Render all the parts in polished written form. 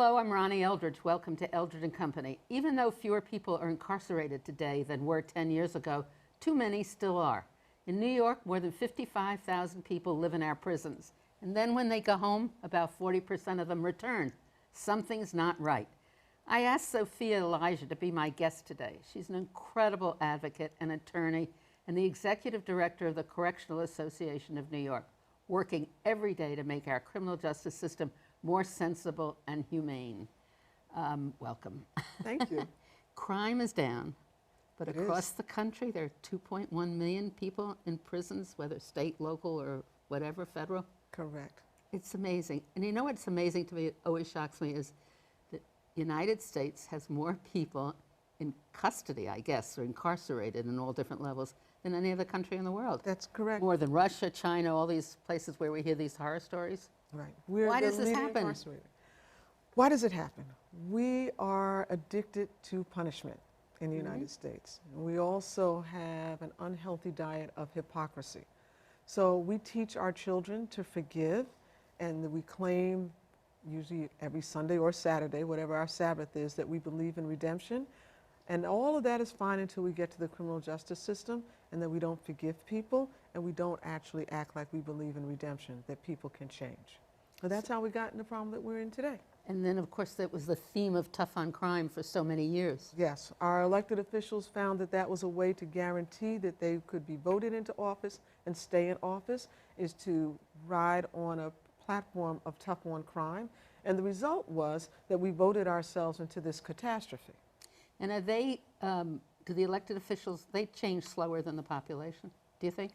Hello, I'm Ronnie Eldridge. Welcome to Eldridge and Company. Even though fewer people are incarcerated today than were 10 years ago, too many still are. In New York, more than 55,000 people live in our prisons. And then when they go home, about 40% of them return. Something's not right. I asked Soffiyah Elijah to be my guest today. She's an incredible advocate and attorney and the executive director of the Correctional Association of New York, working every day to make our criminal justice system more sensible and humane. Welcome. Thank you. Crime is down, but across the country there are 2.1 million people in prisons, whether state, local, or whatever, federal. Correct. It's amazing. And you know what's amazing to me, it always shocks me, is that the United States has more people in custody, I guess, or incarcerated in all different levels than any other country in the world. That's correct. More than Russia, China, all these places where we hear these horror stories. Right. Why does this happen? Why does it happen? We are addicted to punishment in the United States. We also have an unhealthy diet of hypocrisy. So we teach our children to forgive, and we claim usually every Sunday or Saturday, whatever our Sabbath is, that we believe in redemption. And all of that is fine until we get to the criminal justice system, and then we don't forgive people, and we don't actually act like we believe in redemption, that people can change. So that's how we got in the problem that we're in today. And then, of course, that was the theme of Tough on Crime for so many years. Yes, our elected officials found that that was a way to guarantee that they could be voted into office and stay in office, is to ride on a platform of tough on crime. And the result was that we voted ourselves into this catastrophe. And are they, do the elected officials, they change slower than the population, do you think?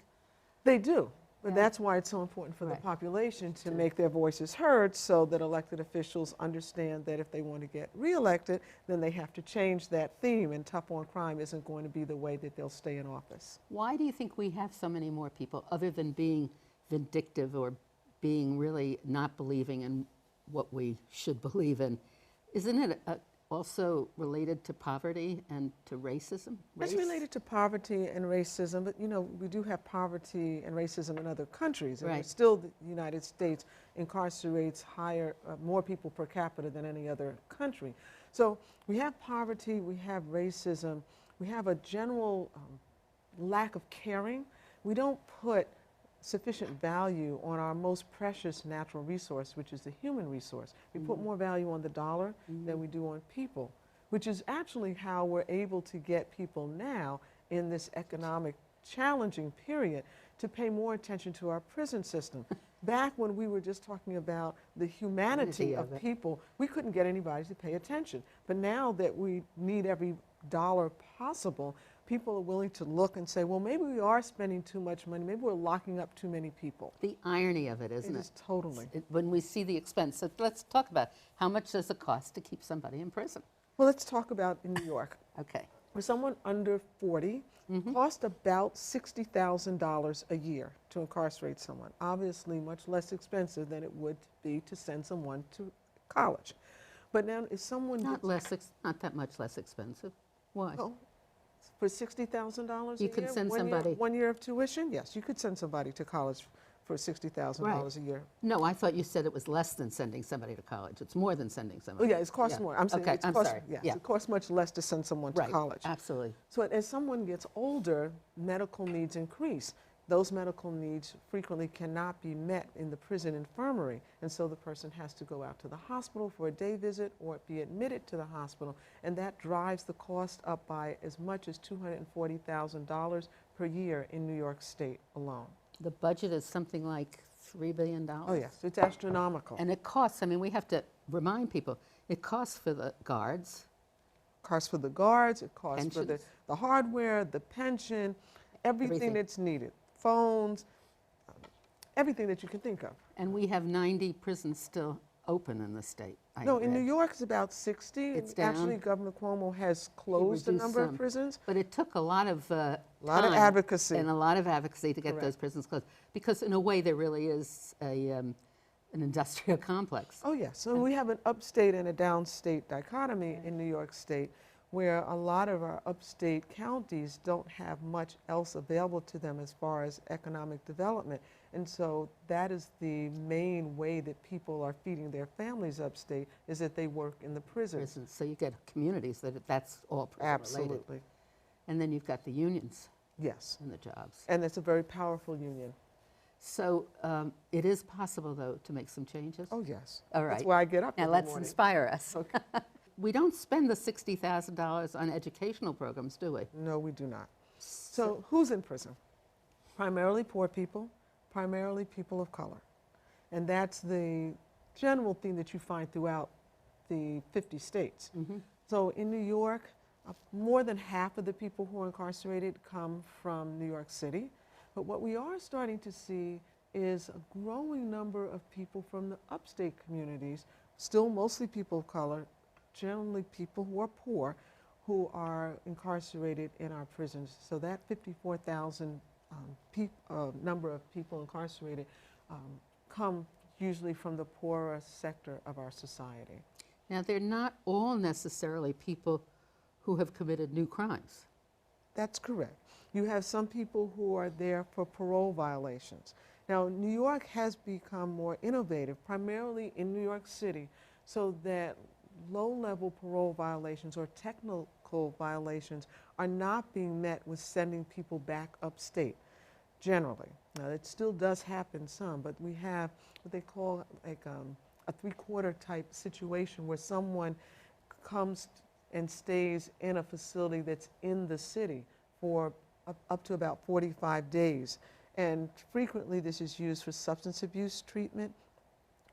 They do. But Yeah. that's why it's so important for the population to make their voices heard, so that elected officials understand that if they want to get reelected, then they have to change that theme, and tough on crime isn't going to be the way that they'll stay in office. Why do you think we have so many more people, other than being vindictive or being really not believing in what we should believe in? Isn't it also related to poverty and to racism? It's related to poverty and racism, but you know, we do have poverty and racism in other countries, and still the United States incarcerates more people per capita than any other country. So we have poverty, we have racism, we have a general lack of caring. We don't put sufficient value on our most precious natural resource, which is the human resource. We put more value on the dollar than we do on people, which is actually how we're able to get people now in this economic challenging period to pay more attention to our prison system. Back when we were just talking about the humanity of people, we couldn't get anybody to pay attention. But now that we need every dollar possible, people are willing to look and say, well, maybe we are spending too much money. Maybe we're locking up too many people. The irony of it, isn't it? It is totally. When we see the expense. So let's talk about how much does it cost to keep somebody in prison? Well, let's talk about in New York. Okay. For someone under 40, cost about $60,000 a year to incarcerate someone. Obviously, much less expensive than it would be to send someone to college. But now, if someone not that much less expensive. Why? Well, for $60,000 a year, you could send somebody 1 year of tuition. Yes, you could send somebody to college for $60,000 a year. No, I thought you said it was less than sending somebody to college. It's more than sending somebody. Oh yeah, it costs more. I'm saying it costs, sorry. Yes, it costs much less to send someone to college. Absolutely. So as someone gets older, medical needs increase. Those medical needs frequently cannot be met in the prison infirmary, and so the person has to go out to the hospital for a day visit or be admitted to the hospital, and that drives the cost up by as much as $240,000 per year in New York State alone. The budget is something like $3 billion. Oh yes, it's astronomical. And it costs, I mean, we have to remind people, it costs for the guards. It costs for the guards, it costs for the hardware, the pension, everything that's needed. Phones, everything that you can think of. And we have 90 prisons still open in the state. No, in New York it's about 60. It's down. Actually, Governor Cuomo has closed a number of prisons. But it took a lot of advocacy. And a lot of advocacy to get those prisons closed. Because in a way there really is an industrial complex. Oh yes, so we have an upstate and a downstate dichotomy in New York State, where a lot of our upstate counties don't have much else available to them as far as economic development. And so that is the main way that people are feeding their families upstate, is that they work in the prisons. So you get communities that's all prison related. Absolutely. And then you've got the unions. Yes. And the jobs. And it's a very powerful union. So it is possible, though, to make some changes? Oh, yes. All right. That's why I get up now every let's morning. inspire us. Okay. We don't spend the $60,000 on educational programs, do we? No, we do not. So who's in prison? Primarily poor people, primarily people of color. And that's the general theme that you find throughout the 50 states. Mm-hmm. So in New York, more than half of the people who are incarcerated come from New York City. But what we are starting to see is a growing number of people from the upstate communities, still mostly people of color, generally people who are poor, who are incarcerated in our prisons. So that 54,000 number of people incarcerated come usually from the poorer sector of our society. Now, they're not all necessarily people who have committed new crimes. That's correct. You have some people who are there for parole violations. Now, New York has become more innovative, primarily in New York City, so that low-level parole violations or technical violations are not being met with sending people back upstate, generally. Now, it still does happen some, but we have what they call like a three-quarter type situation where someone comes and stays in a facility that's in the city for up to about 45 days. And frequently this is used for substance abuse treatment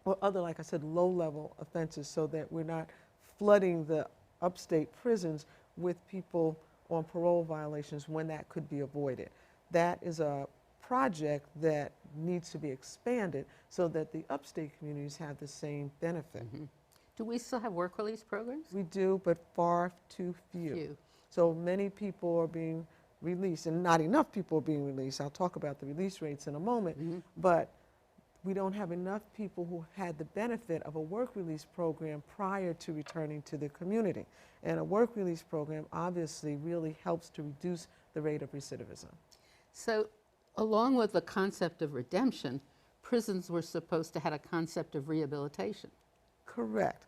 or other, like I said, low-level offenses, so that we're not flooding the upstate prisons with people on parole violations when that could be avoided. That is a project that needs to be expanded so that the upstate communities have the same benefit. Mm-hmm. Do we still have work release programs? We do, but far too few. So many people are being released, and not enough people are being released. I'll talk about the release rates in a moment, Mm-hmm. but we don't have enough people who had the benefit of a work release program prior to returning to the community. And a work release program obviously really helps to reduce the rate of recidivism. So along with the concept of redemption, prisons were supposed to have a concept of rehabilitation. Correct.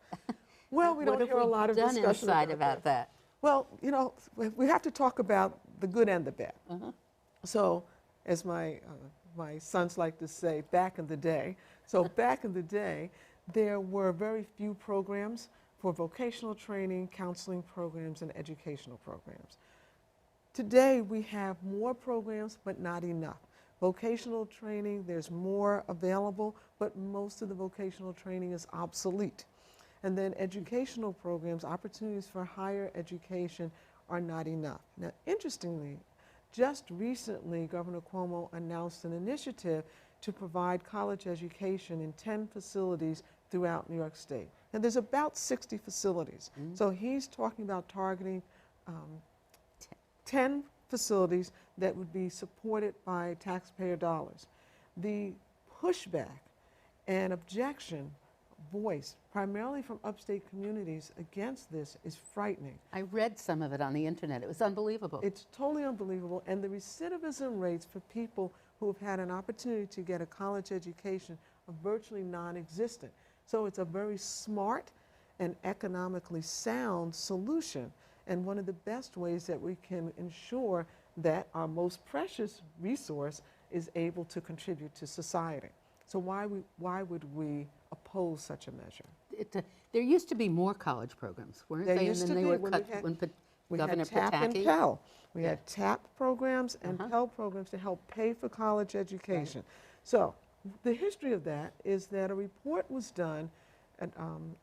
Well, we don't hear a lot of What have we done discussion inside about that? Well, you know, we have to talk about the good and the bad. Uh-huh. So, as my sons like to say, back in the day. So back in the day, there were very few programs for vocational training, counseling programs, and educational programs. Today, we have more programs, but not enough. Vocational training, there's more available, but most of the vocational training is obsolete. And then educational programs, opportunities for higher education are not enough. Now, interestingly, just recently, Governor Cuomo announced an initiative to provide college education in 10 facilities throughout New York State. And there's about 60 facilities. Mm-hmm. So he's talking about targeting 10 facilities that would be supported by taxpayer dollars. The pushback and objection voiced primarily from upstate communities against this is frightening. I read some of it on the internet. It was unbelievable. It's totally unbelievable, and the recidivism rates for people who have had an opportunity to get a college education are virtually non-existent. So it's a very smart and economically sound solution, and one of the best ways that we can ensure that our most precious resource is able to contribute to society. So why would we oppose such a measure? There used to be more college programs, weren't There they? used And then to they be were when cut when we Governor had TAP and Pataki. Pell. We Yeah. had TAP programs and Pell programs to help pay for college education. Right. So the history of that is that a report was done and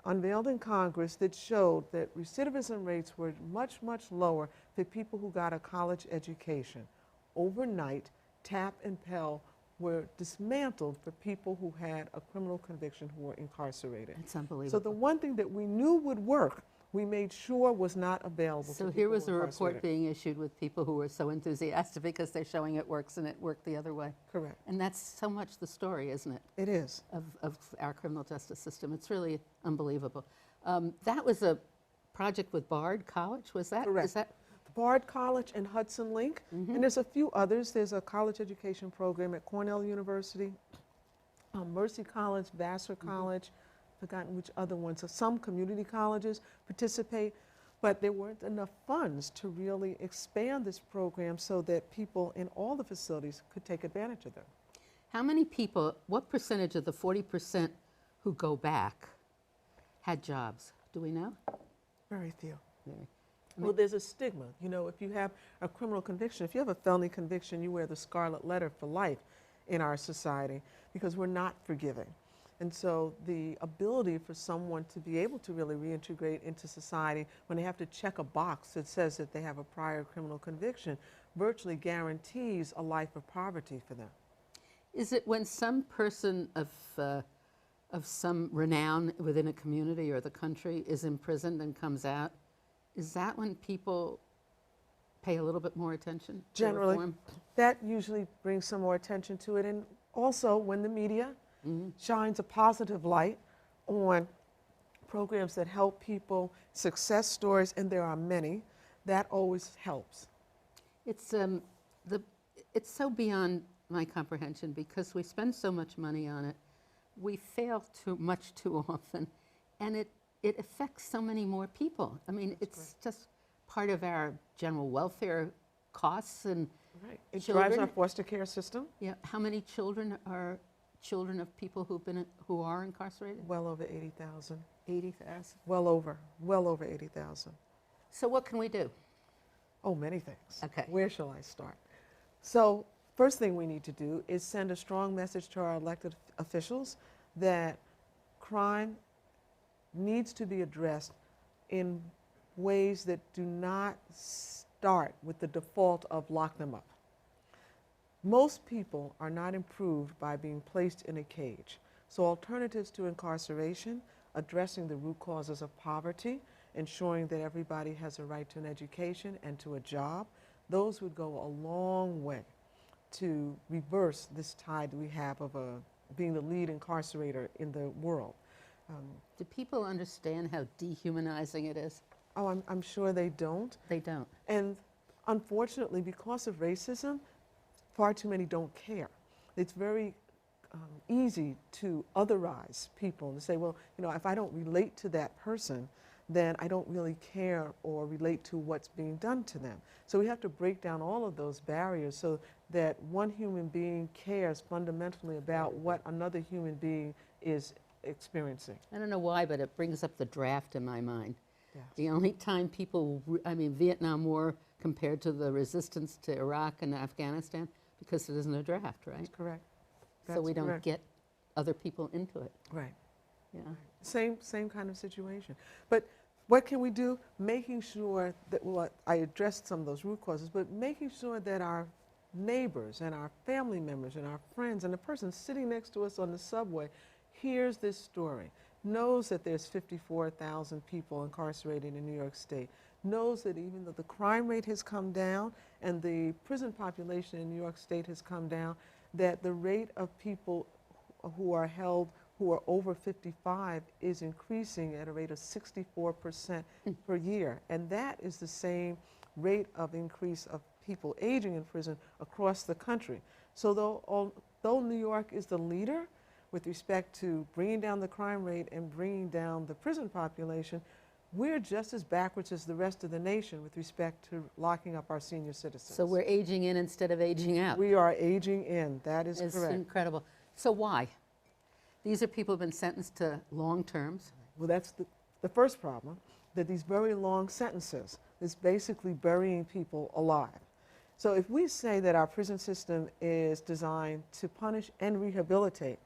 unveiled in Congress that showed that recidivism rates were much, much lower for people who got a college education. Overnight, TAP and Pell were dismantled for people who had a criminal conviction who were incarcerated. It's unbelievable. So the one thing that we knew would work, we made sure was not available to So people here was who a were report incarcerated. being issued with people who were so enthusiastic because they're showing it works, and it worked the other way. Correct. And that's so much the story, isn't it? It is. Of our criminal justice system. It's really unbelievable. That was a project with Bard College, was that? Correct. Is that? Bard College and Hudson Link, and there's a few others. There's a college education program at Cornell University, Mercy College, Vassar College, forgotten which other ones. So some community colleges participate, but there weren't enough funds to really expand this program so that people in all the facilities could take advantage of them. How many people, what percentage of the 40% who go back had jobs? Do we know? Very few. Very. Well, there's a stigma. You know, if you have a criminal conviction, if you have a felony conviction, you wear the scarlet letter for life in our society because we're not forgiving. And so the ability for someone to be able to really reintegrate into society when they have to check a box that says that they have a prior criminal conviction virtually guarantees a life of poverty for them. Is it when some person of some renown within a community or the country is imprisoned and comes out, is that when people pay a little bit more attention to Generally, reform? that usually brings some more attention to it. And also when the media shines a positive light on programs that help people, success stories, and there are many, that always helps. It's so beyond my comprehension because we spend so much money on it. We fail much too often, and it affects so many more people. I mean, it's just part of our general welfare costs and Right. It children. drives our foster care system. Yeah, how many children are children of people who are incarcerated? Well over 80,000. 80,000. Well over 80,000. So what can we do? Oh, many things. Okay. Where shall I start? So first thing we need to do is send a strong message to our elected officials that crime needs to be addressed in ways that do not start with the default of lock them up. Most people are not improved by being placed in a cage. So alternatives to incarceration, addressing the root causes of poverty, ensuring that everybody has a right to an education and to a job, those would go a long way to reverse this tide we have of being the lead incarcerator in the world. Do people understand how dehumanizing it is? Oh, I'm sure they don't. They don't. And unfortunately, because of racism, far too many don't care. It's very easy to otherize people and say, well, you know, if I don't relate to that person, then I don't really care or relate to what's being done to them. So we have to break down all of those barriers so that one human being cares fundamentally about what another human being is experiencing. I don't know why, but it brings up the draft in my mind. Yeah. The only time people, Vietnam War compared to the resistance to Iraq and Afghanistan, because it isn't a draft, right? That's correct. So we That's don't correct. get other people into it. Right. Yeah. Same kind of situation. But what can we do? Making sure that, well, I addressed some of those root causes, but making sure that our neighbors and our family members and our friends and the person sitting next to us on the subway hears this story, knows that there's 54,000 people incarcerated in New York State, knows that even though the crime rate has come down and the prison population in New York State has come down, that the rate of people who are held who are over 55 is increasing at a rate of 64% per year. And that is the same rate of increase of people aging in prison across the country. So though New York is the leader with respect to bringing down the crime rate and bringing down the prison population, we're just as backwards as the rest of the nation with respect to locking up our senior citizens. So we're aging in instead of aging out. We are aging in. That is It's correct. incredible. So why? These are people who have been sentenced to long terms. Well, that's the first problem, that these very long sentences is basically burying people alive. So if we say that our prison system is designed to punish and rehabilitate,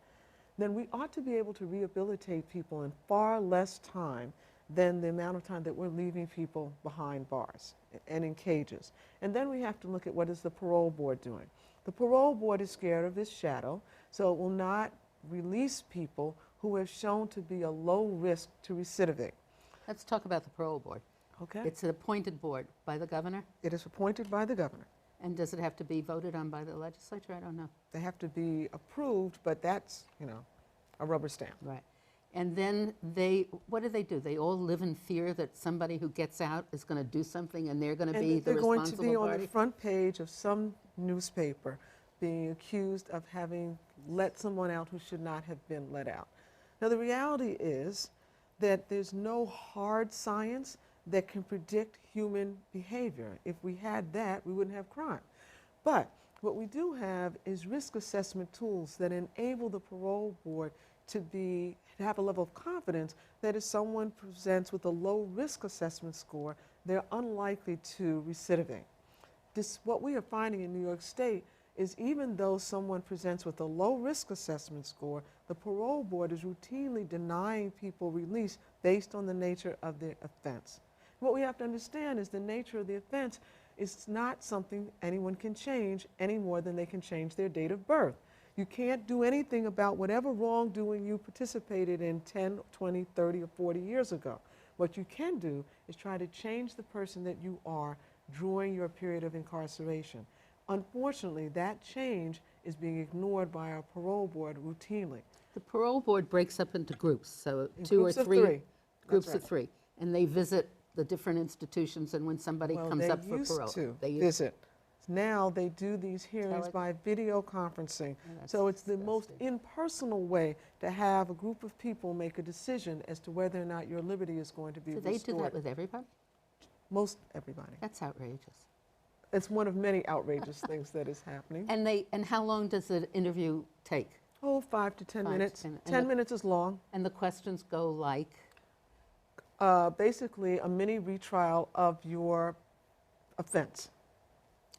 then we ought to be able to rehabilitate people in far less time than the amount of time that we're leaving people behind bars and in cages. And then we have to look at what is the Parole Board doing. The Parole Board is scared of this shadow, so it will not release people who have shown to be a low risk to recidivate. Let's talk about the Parole Board. Okay? It's an appointed board by the governor. It is appointed by the governor. And does it have to be voted on by the legislature? I don't know. They have to be approved, but that's, you know, a rubber stamp. Right. And then what do? They all live in fear that somebody who gets out is going to do something and they're going to be the responsible party? They're going to be on the front page of some newspaper being accused of having let someone out who should not have been let out. Now, the reality is that there's no hard science that can predict human behavior. If we had that, we wouldn't have crime. But what we do have is risk assessment tools that enable the parole board to have a level of confidence that if someone presents with a low risk assessment score, they're unlikely to recidivate. What we are finding in New York State is even though someone presents with a low risk assessment score, the parole board is routinely denying people release based on the nature of their offense. What we have to understand is the nature of the offense is not something anyone can change any more than they can change their date of birth. You can't do anything about whatever wrongdoing you participated in 10, 20, 30, or 40 years ago. What you can do is try to change the person that you are during your period of incarceration. Unfortunately, that change is being ignored by our parole board routinely. The parole board breaks up into groups, so two Groups or of three. three. Groups That's of three. And they visit the different institutions, and when somebody comes up for parole. They used to visit. Now they do these hearings by video conferencing. So it's the most impersonal way to have a group of people make a decision as to whether or not your liberty is going to be restored. Do they do that with everybody? Most everybody. That's outrageous. It's one of many outrageous things that is happening. And how long does the interview take? Oh, 5 to 10 minutes. 10. 10 minutes is long. And the questions go like? Basically, a mini retrial of your offense.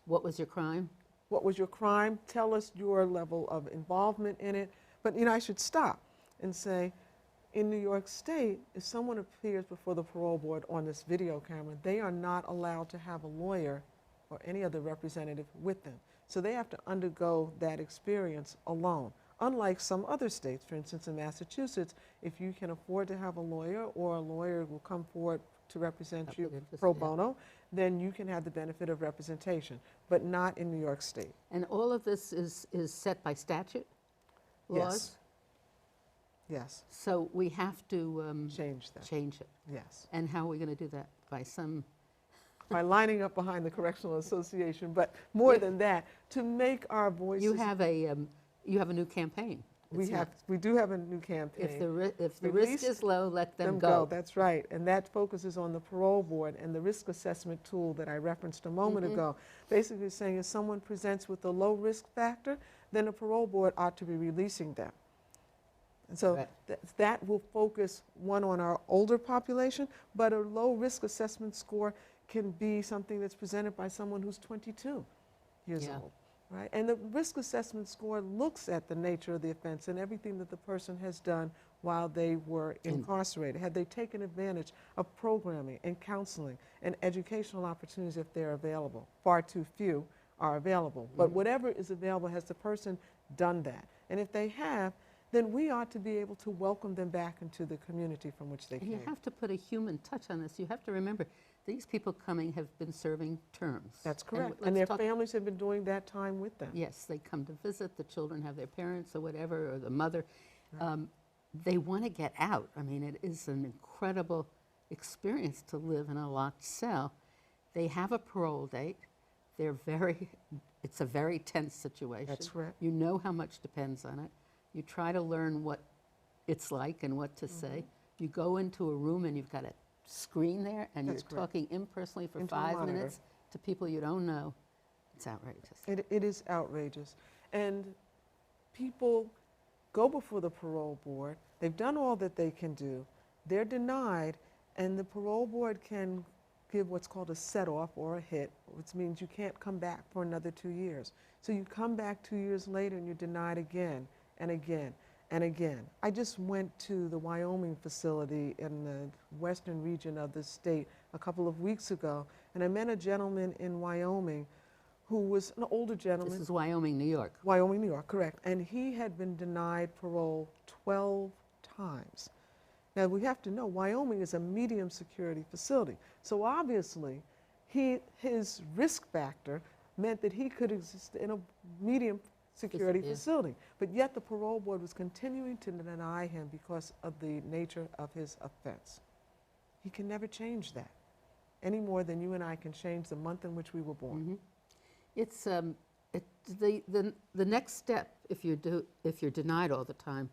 What was your crime? What was your crime? Tell us your level of involvement in it. But, I should stop and say, in New York State, if someone appears before the parole board on this video camera, they are not allowed to have a lawyer or any other representative with them. So they have to undergo that experience alone. Unlike some other states, for instance, in Massachusetts, if you can afford to have a lawyer or a lawyer will come forward to represent you pro bono, then you can have the benefit of representation, but not in New York State. And all of this is set by statute? Laws? Yes. So we have to change that. Change it. Yes. And how are we going to do that? By lining up behind the Correctional Association, but more than that, to make our voices. You have a new campaign. We do have a new campaign. If the risk is low, let them go. That's right. And that focuses on the parole board and the risk assessment tool that I referenced a moment ago. Basically saying if someone presents with a low risk factor, then the parole board ought to be releasing them. And so that will focus, one, on our older population, but a low risk assessment score can be something that's presented by someone who's 22 years old. Right? And the risk assessment score looks at the nature of the offense and everything that the person has done while they were incarcerated. Have they taken advantage of programming and counseling and educational opportunities if they're available? Far too few are available. But whatever is available, has the person done that? And if they have, then we ought to be able to welcome them back into the community from which they came. You have to put a human touch on this. You have to remember, these people coming have been serving terms. That's correct. And their families have been doing that time with them. Yes, they come to visit, the children have their parents or whatever, or the mother. Right. They want to get out. I mean, it is an incredible experience to live in a locked cell. They have a parole date. It's a very tense situation. That's correct. You know how much depends on it. You try to learn what it's like and what to say. You go into a room and you've got a screen there and you're talking impersonally for 5 minutes to people you don't know. It's outrageous. It is outrageous. And people go before the parole board. They've done all that they can do. They're denied, and the parole board can give what's called a set-off or a hit, which means you can't come back for another 2 years. So you come back 2 years later and you're denied again and again and again. I just went to the Wyoming facility in the western region of the state a couple of weeks ago, and I met a gentleman in Wyoming who was an older gentleman. This is Wyoming, New York. Wyoming, New York, correct. And he had been denied parole 12 times. Now we have to know, Wyoming is a medium security facility. So obviously, his risk factor meant that he could exist in a medium security Yeah. facility. But yet the parole board was continuing to deny him because of the nature of his offense. He can never change that, any more than you and I can change the month in which we were born. Mm-hmm. It's the next step, if you're denied all the time,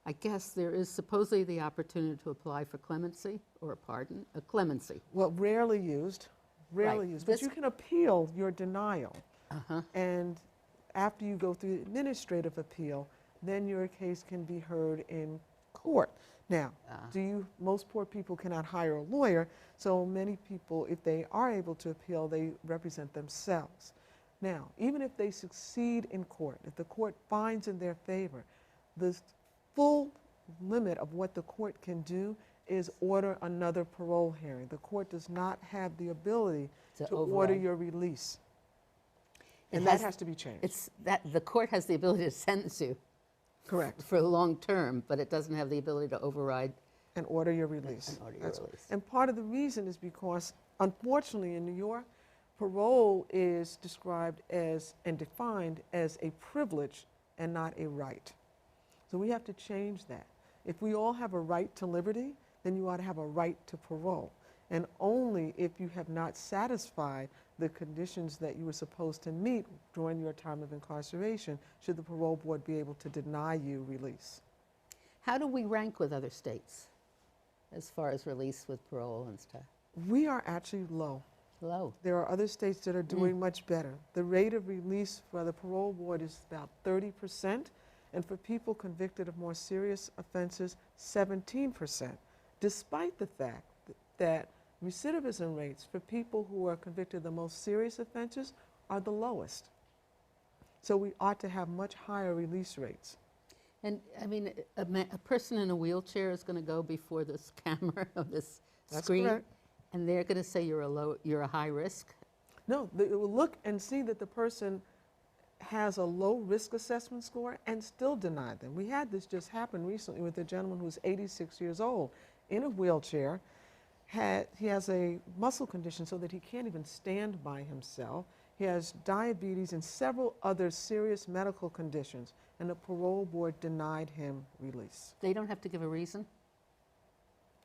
I guess there is supposedly the opportunity to apply for clemency or a pardon, a clemency. Well, rarely used, Right. but you can appeal your denial. Uh-huh. And after you go through administrative appeal, then your case can be heard in court. Now, most poor people cannot hire a lawyer, so many people, if they are able to appeal, they represent themselves. Now, even if they succeed in court, if the court finds in their favor, the full limit of what the court can do is order another parole hearing. The court does not have the ability to order your release. And that has to be changed. It's that the court has the ability to sentence you. Correct. For a long term, but it doesn't have the ability to override. And order your release. And order your release. And part of the reason is because, unfortunately, in New York, parole is described as and defined as a privilege and not a right. So we have to change that. If we all have a right to liberty, then you ought to have a right to parole. And only if you have not satisfied the conditions that you were supposed to meet during your time of incarceration should the parole board be able to deny you release. How do we rank with other states as far as release with parole and stuff? We are actually low. Low. There are other states that are doing much better. The rate of release for the parole board is about 30%, and for people convicted of more serious offenses, 17%, despite the fact that recidivism rates for people who are convicted of the most serious offenses are the lowest. So we ought to have much higher release rates. And I mean, a person in a wheelchair is going to go before this camera of this screen, correct. And they're going to say you're a high risk. No, they will look and see that the person has a low risk assessment score and still deny them. We had this just happen recently with a gentleman who's 86 years old in a wheelchair. He has a muscle condition so that he can't even stand by himself. He has diabetes and several other serious medical conditions, and the parole board denied him release. They don't have to give a reason?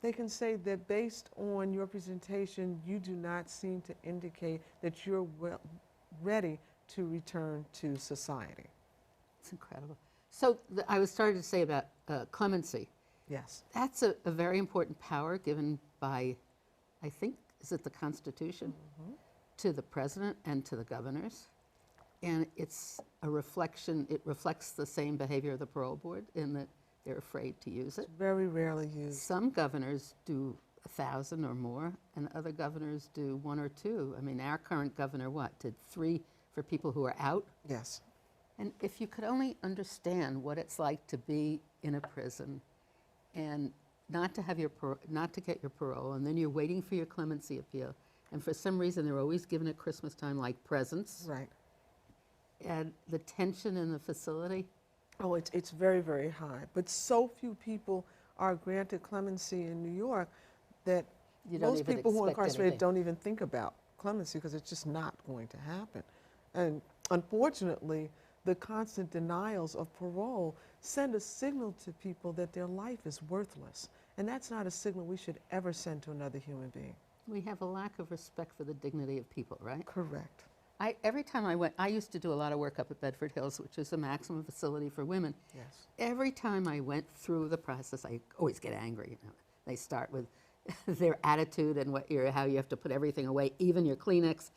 They can say that based on your presentation, you do not seem to indicate that you're ready to return to society. It's incredible. So I was starting to say about clemency. Yes. That's a very important power given by, I think, is it the Constitution, to the president and to the governors. And it's a reflection, it reflects the same behavior of the parole board in that they're afraid to use it. It's very rarely used. Some governors do 1,000 or more, and other governors do 1 or 2. I mean, our current governor, did 3 for people who are out? Yes. And if you could only understand what it's like to be in a prison and not to get your parole, and then you're waiting for your clemency appeal, and for some reason they're always given at Christmas time like presents. Right. And the tension in the facility. Oh, it's very, very high. But so few people are granted clemency in New York that most people who are incarcerated don't even think about clemency because it's just not going to happen. And unfortunately, the constant denials of parole send a signal to people that their life is worthless. And that's not a signal we should ever send to another human being. We have a lack of respect for the dignity of people, right? Correct. Every time I went, I used to do a lot of work up at Bedford Hills, which is a maximum facility for women. Yes. Every time I went through the process, I always get angry. You know. They start with their attitude and how you have to put everything away, even your Kleenex,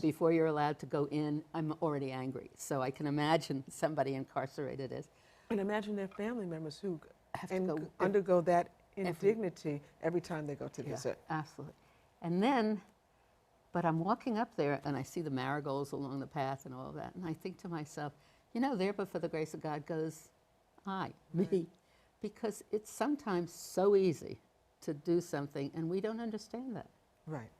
before you're allowed to go in. I'm already angry. So I can imagine somebody incarcerated is. And imagine their family members who have to undergo that indignity every time they go to visit. Absolutely. And then, but I'm walking up there and I see the marigolds along the path and all of that, and I think to myself, there but for the grace of God goes me. Because it's sometimes so easy to do something and we don't understand that. Right,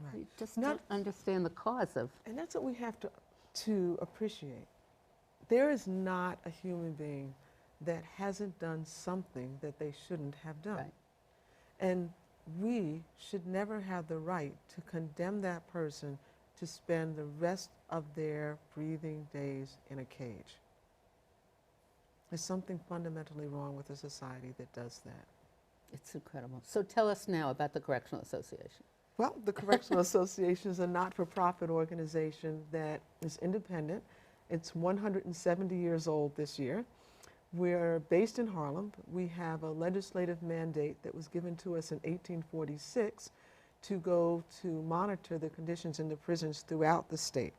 right. We just don't understand the cause of. And that's what we have to appreciate. There is not a human being that hasn't done something that they shouldn't have done. Right. And we should never have the right to condemn that person to spend the rest of their breathing days in a cage. There's something fundamentally wrong with a society that does that. It's incredible. So tell us now about the Correctional Association. Well, the Correctional Association is a not-for-profit organization that is independent. It's 170 years old this year. We're based in Harlem. We have a legislative mandate that was given to us in 1846 to go to monitor the conditions in the prisons throughout the state.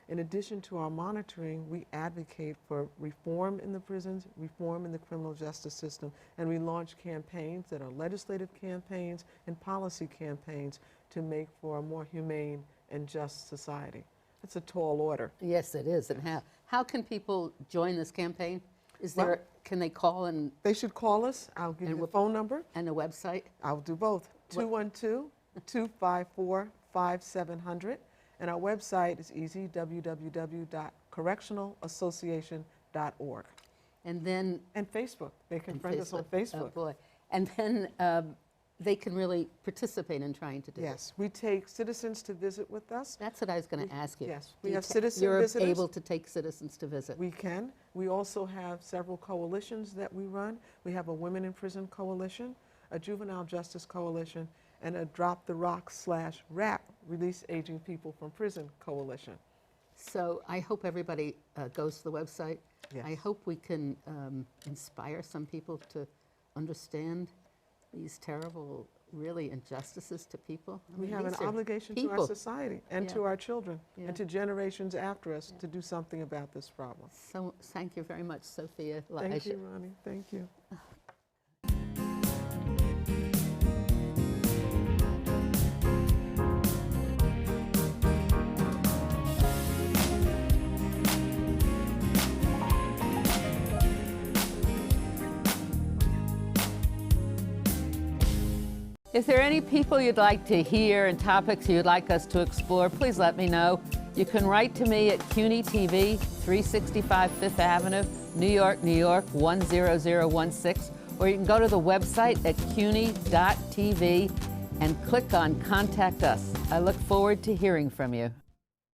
In addition to our monitoring, we advocate for reform in the prisons, reform in the criminal justice system, and we launch campaigns that are legislative campaigns and policy campaigns to make for a more humane and just society. It's a tall order. Yes, it is. And how can people join this campaign? Can they call and? They should call us. I'll give you the phone number. And a website? I'll do both. 212-254-5700. And our website is easy, www.correctionalassociation.org. And then? And Facebook. They can friend us on Facebook. Oh boy. And then they can really participate in trying to do Yes. this. We take citizens to visit with us. That's what I was going to ask you. Yes. We have citizen visitors. You're able to take citizens to visit. We can. We also have several coalitions that we run. We have a Women in Prison Coalition, a Juvenile Justice Coalition, and a Drop the Rock / RAPP, Release Aging People from Prison Coalition. So I hope everybody goes to the website. Yes. I hope we can inspire some people to understand these terrible, really, injustices to people. I We mean, have an these are obligation to our people. society and Yeah. to our children Yeah. and to generations after us to do something about this problem. So thank you very much, Soffiyah Elijah. Thank you, Ronnie. Thank you. If there are any people you'd like to hear and topics you'd like us to explore, please let me know. You can write to me at CUNY TV, 365 Fifth Avenue, New York, New York, 10016, or you can go to the website at cuny.tv and click on Contact Us. I look forward to hearing from you.